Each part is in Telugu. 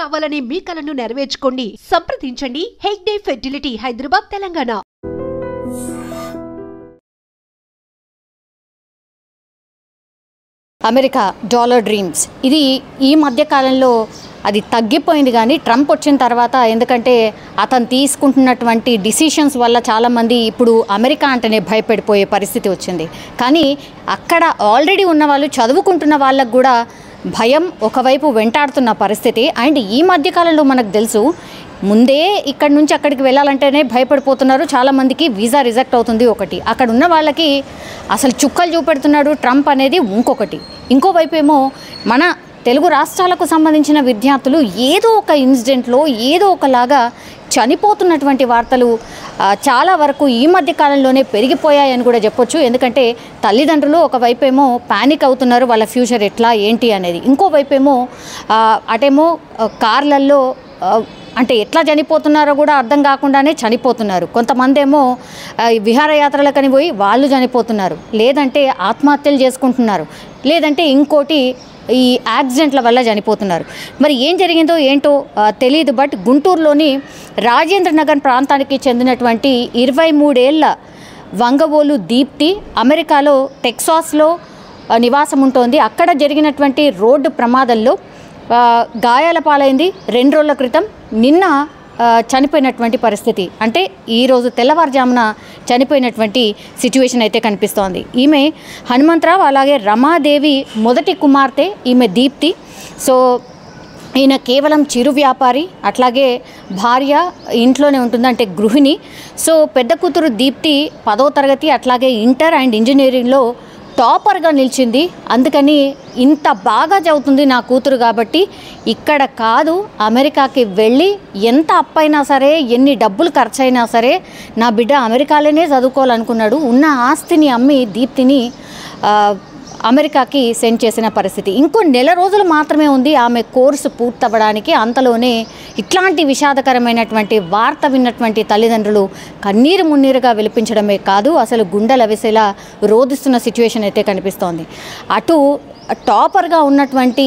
కావాలనే మీ కలను నెరవేర్చుకోండి. సంప్రదించండి Hegde fertility, Hyderabad, Telangana. America dollar dreams ఇది ఈ మధ్య కాలంలో అది తగ్గిపోయింది. కానీ ట్రంప్ వచ్చిన తర్వాత ఎందుకంటే అతను తీసుకుంటున్నటువంటి డిసిషన్స్ వల్ల చాలామంది ఇప్పుడు అమెరికా అంటేనే భయపడిపోయే పరిస్థితి వచ్చింది. కానీ అక్కడ ఆల్రెడీ ఉన్న వాళ్ళు, చదువుకుంటున్న వాళ్ళకు కూడా భయం ఒకవైపు వెంటాడుతున్న పరిస్థితి. అండ్ ఈ మధ్యకాలంలో మనకు తెలుసు, ముందే ఇక్కడి నుంచి అక్కడికి వెళ్ళాలంటేనే భయపడిపోతున్నారు. చాలామందికి వీసా రిజెక్ట్ అవుతుంది ఒకటి, అక్కడ ఉన్న వాళ్ళకి అసలు చుక్కలు చూపెడుతున్నాడు ట్రంప్ అనేది ఇంకొకటి. ఇంకోవైపు ఏమో మన తెలుగు రాష్ట్రాలకు సంబంధించిన విద్యార్థులు ఏదో ఒక ఇన్సిడెంట్లో ఏదో ఒకలాగా చనిపోతున్నటువంటి వార్తలు చాలా వరకు ఈ మధ్య కాలంలోనే పెరిగిపోయాయని కూడా చెప్పొచ్చు. ఎందుకంటే తల్లిదండ్రులు ఒకవైపు ఏమో ప్యానిక్ అవుతున్నారు, వాళ్ళ ఫ్యూచర్ ఎట్లా ఏంటి అనేది. ఇంకోవైపు ఏమో అటేమో కార్లల్లో అంటే ఎట్లా చనిపోతున్నారో కూడా అర్థం కాకుండానే చనిపోతున్నారు. కొంతమంది ఏమో విహారయాత్రలకని పోయి వాళ్ళు చనిపోతున్నారు, లేదంటే ఆత్మహత్యలు చేసుకుంటున్నారు, లేదంటే ఇంకోటి ఈ యాక్సిడెంట్ల వల్ల చనిపోతున్నారు. మరి ఏం జరిగిందో ఏంటో తెలియదు. బట్ గుంటూరులోని రాజేంద్ర నగర్ ప్రాంతానికి చెందినటువంటి 23 ఏళ్ల వంగవోలు దీప్తి అమెరికాలో టెక్సాస్లో నివాసం ఉంటుంది. అక్కడ జరిగినటువంటి రోడ్డు ప్రమాదంలో గాయాల పాలైంది. 2 రోజుల క్రితం నిన్న చనిపోయినటువంటి పరిస్థితి, అంటే ఈరోజు తెల్లవారుజామున చనిపోయినటువంటి సిచ్యువేషన్ అయితే కనిపిస్తోంది. ఈమె హనుమంతరావు అలాగే రమాదేవి మొదటి కుమార్తె ఈమె దీప్తి. సో ఈయన కేవలం చిరు వ్యాపారి, అట్లాగే భార్య ఇంట్లోనే ఉంటుంది, అంటే గృహిణి. సో పెద్ద కూతురు దీప్తి 10వ తరగతి అట్లాగే ఇంటర్ అండ్ ఇంజనీరింగ్లో టాపర్గా నిలిచింది. అందుకని ఇంత బాగా చదువుతుంది నా కూతురు కాబట్టి ఇక్కడ కాదు అమెరికాకి వెళ్ళి ఎంత అప్పైనా సరే, ఎన్ని డబ్బులు ఖర్చు అయినా సరే నా బిడ్డ అమెరికాలోనే చదువుకోవాలనుకున్నాడు. ఉన్న ఆస్తిని అమ్మి దీప్తిని అమెరికాకి సెండ్ చేసిన పరిస్థితి. ఇంకో నెల రోజులు మాత్రమే ఉంది ఆమె కోర్సు పూర్తవ్వడానికి. అంతలోనే ఇట్లాంటి విషాదకరమైనటువంటి వార్త విన్నటువంటి తల్లిదండ్రులు కన్నీరు మున్నీరుగా విలిపించడమే కాదు, అసలు గుండెల విసేలా రోధిస్తున్న సిచ్యువేషన్ అయితే కనిపిస్తోంది. అటు టాపర్గా ఉన్నటువంటి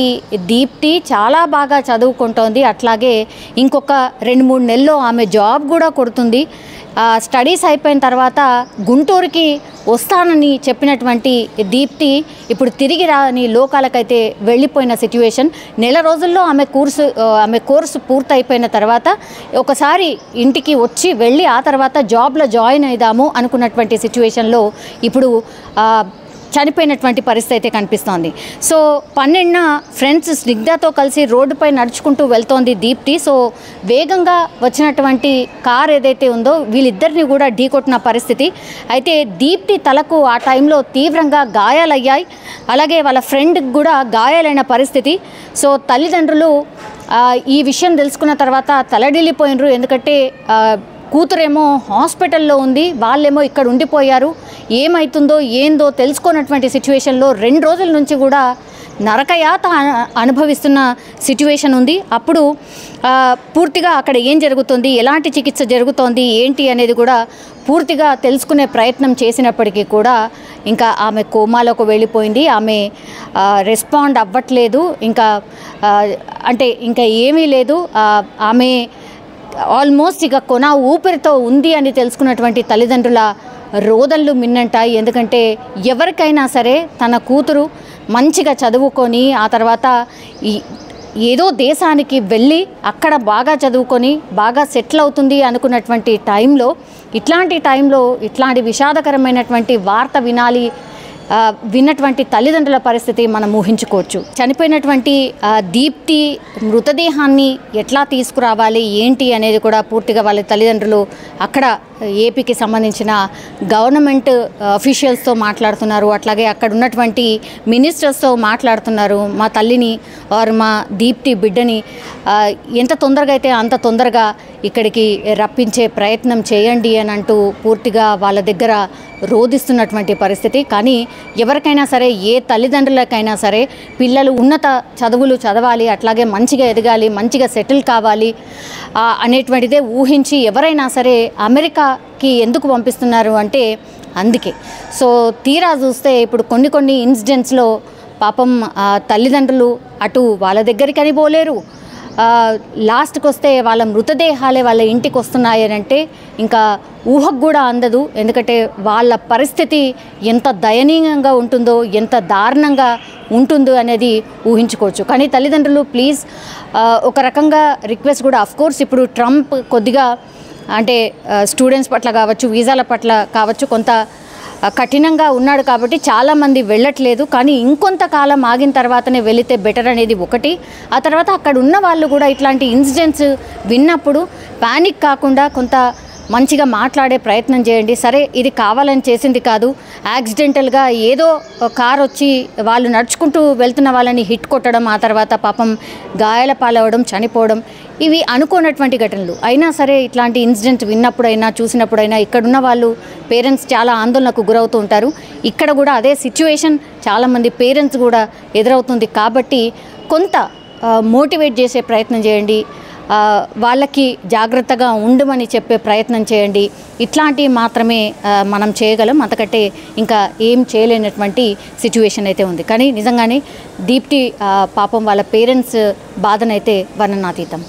దీప్తి చాలా బాగా చదువుకుంటోంది, అట్లాగే ఇంకొక 2-3 నెలల్లో ఆమె జాబ్ కూడా కొడుతుంది. స్టడీస్ అయిపోయిన తర్వాత గుంటూరుకి వస్తానని చెప్పినటువంటి దీప్తి ఇప్పుడు తిరిగి రాని లోకాలకైతే వెళ్ళిపోయిన సిచ్యువేషన్. నెల రోజుల్లో ఆమె కోర్సు పూర్తయిపోయిన తర్వాత ఒకసారి ఇంటికి వచ్చి వెళ్ళి ఆ తర్వాత జాబ్లో జాయిన్ అయిదాము అనుకున్నటువంటి సిచ్యువేషన్లో ఇప్పుడు చనిపోయినటువంటి పరిస్థితి అయితే కనిపిస్తోంది. సో 12న ఫ్రెండ్స్ స్నిగ్ధతో కలిసి రోడ్డుపై నడుచుకుంటూ వెళ్తోంది దీప్తి. సో వేగంగా వచ్చినటువంటి కార్ ఏదైతే ఉందో వీళ్ళిద్దరిని కూడా ఢీకొట్టిన పరిస్థితి. అయితే దీప్తి తలకు ఆ టైంలో తీవ్రంగా గాయాలయ్యాయి, అలాగే వాళ్ళ ఫ్రెండ్కి కూడా గాయాలైన పరిస్థితి. సో తల్లిదండ్రులు ఈ విషయం తెలుసుకున్న తర్వాత తలడిల్లిపోయినరు. ఎందుకంటే కూతురేమో హాస్పిటల్లో ఉంది, వాళ్ళేమో ఇక్కడ ఉండిపోయారు. ఏమవుతుందో ఏందో తెలుసుకున్నటువంటి సిచ్యువేషన్లో 2 రోజుల నుంచి కూడా నరకయాత అనుభవిస్తున్న సిచ్యువేషన్ ఉంది. అప్పుడు పూర్తిగా అక్కడ ఏం జరుగుతుంది, ఎలాంటి చికిత్స జరుగుతోంది ఏంటి అనేది కూడా పూర్తిగా తెలుసుకునే ప్రయత్నం చేసినప్పటికీ కూడా ఇంకా ఆమె కోమాలోకి వెళ్ళిపోయింది. ఆమె రెస్పాండ్ అవ్వట్లేదు, అంటే ఇంకా ఏమీ లేదు. ఆమె ఆల్మోస్ట్ ఇక కొన ఊపిరితో ఉంది అని తెలుసుకున్నటువంటి తల్లిదండ్రుల రోదనలు మిన్నంటాయి. ఎందుకంటే ఎవరికైనా సరే తన కూతురు మంచిగా చదువుకొని ఆ తర్వాత ఏదో దేశానికి వెళ్ళి అక్కడ బాగా చదువుకొని బాగా సెటిల్ అవుతుంది అనుకున్నటువంటి టైంలో ఇట్లాంటి విషాదకరమైనటువంటి వార్త విన్నటువంటి తల్లిదండ్రుల పరిస్థితి మనం ఊహించుకోవచ్చు. చనిపోయినటువంటి దీప్తి మృతదేహాన్ని ఎట్లా తీసుకురావాలి ఏంటి అనేది కూడా పూర్తిగా వాళ్ళ తల్లిదండ్రులు అక్కడ ఏపీకి సంబంధించిన గవర్నమెంట్ అఫీషియల్స్తో మాట్లాడుతున్నారు, అట్లాగే అక్కడ ఉన్నటువంటి మినిస్టర్స్తో మాట్లాడుతున్నారు. మా తల్లిని మా దీప్తి బిడ్డని ఎంత తొందరగా అయితే అంత తొందరగా ఇక్కడికి రప్పించే ప్రయత్నం చేయండి అని అంటూ పూర్తిగా వాళ్ళ దగ్గర రోధిస్తున్నటువంటి పరిస్థితి. కానీ ఎవరికైనా సరే, ఏ తల్లిదండ్రులకైనా సరే పిల్లలు ఉన్నత చదువులు చదవాలి, అట్లాగే మంచిగా ఎదగాలి, మంచిగా సెటిల్ కావాలి అనేటువంటిదే ఊహించి ఎవరైనా సరే అమెరికాకి ఎందుకు పంపిస్తున్నారు అంటే అందుకే. సో తీరా చూస్తే ఇప్పుడు కొన్ని ఇన్సిడెంట్స్లో పాపం తల్లిదండ్రులు అటు వాళ్ళ దగ్గరికని పోలేరు, లాస్ట్కి వస్తే వాళ్ళ మృతదేహాలే వాళ్ళ ఇంటికి వస్తున్నాయి అని అంటే ఇంకా ఊహకు కూడా అందదు. ఎందుకంటే వాళ్ళ పరిస్థితి ఎంత దయనీయంగా ఉంటుందో, ఎంత దారుణంగా ఉంటుందో అనేది ఊహించుకోవచ్చు. కానీ తల్లిదండ్రులు ప్లీజ్ ఒక రకంగా రిక్వెస్ట్ కూడా, అఫ్కోర్స్ ఇప్పుడు ట్రంప్ కొద్దిగా అంటే స్టూడెంట్స్ పట్ల కావచ్చు, వీసాల పట్ల కావచ్చు కొంత కఠినంగా ఉన్నాడు కాబట్టి చాలామంది వెళ్ళట్లేదు. కానీ ఇంకొంతకాలం ఆగిన తర్వాతనే వెళితే బెటర్ అనేది ఒకటి. ఆ తర్వాత అక్కడ ఉన్న వాళ్ళు కూడా ఇట్లాంటి ఇన్సిడెంట్స్ విన్నప్పుడు ప్యానిక్ కాకుండా కొంత మంచిగా మాట్లాడే ప్రయత్నం చేయండి. సరే ఇది కావాలని చేసింది కాదు, యాక్సిడెంటల్గా ఏదో కార్ వచ్చి వాళ్ళు నడుచుకుంటూ వెళ్తున్న వాళ్ళని హిట్ కొట్టడం, ఆ తర్వాత పాపం గాయాల పాలవడం, చనిపోవడం, ఇవి అనుకోనటువంటి ఘటనలు. అయినా సరే ఇట్లాంటి ఇన్సిడెంట్ విన్నప్పుడైనా చూసినప్పుడైనా ఇక్కడున్న వాళ్ళు పేరెంట్స్ చాలా ఆందోళనకు గురవుతూ ఉంటారు. ఇక్కడ కూడా అదే సిచ్యువేషన్ చాలామంది పేరెంట్స్ కూడా ఎదురవుతుంది. కాబట్టి కొంత మోటివేట్ చేసే ప్రయత్నం చేయండి, వాళ్ళకి జాగ్రత్తగా ఉండమని చెప్పే ప్రయత్నం చేయండి. ఇట్లాంటివి మాత్రమే మనం చేయగలం, అంతకంటే ఇంకా ఏం చేయలేనటువంటి సిచ్యువేషన్ అయితే ఉంది. కానీ నిజంగానే దీప్తి పాపం వాళ్ళ పేరెంట్స్ బాధనైతే వర్ణనాతీతం.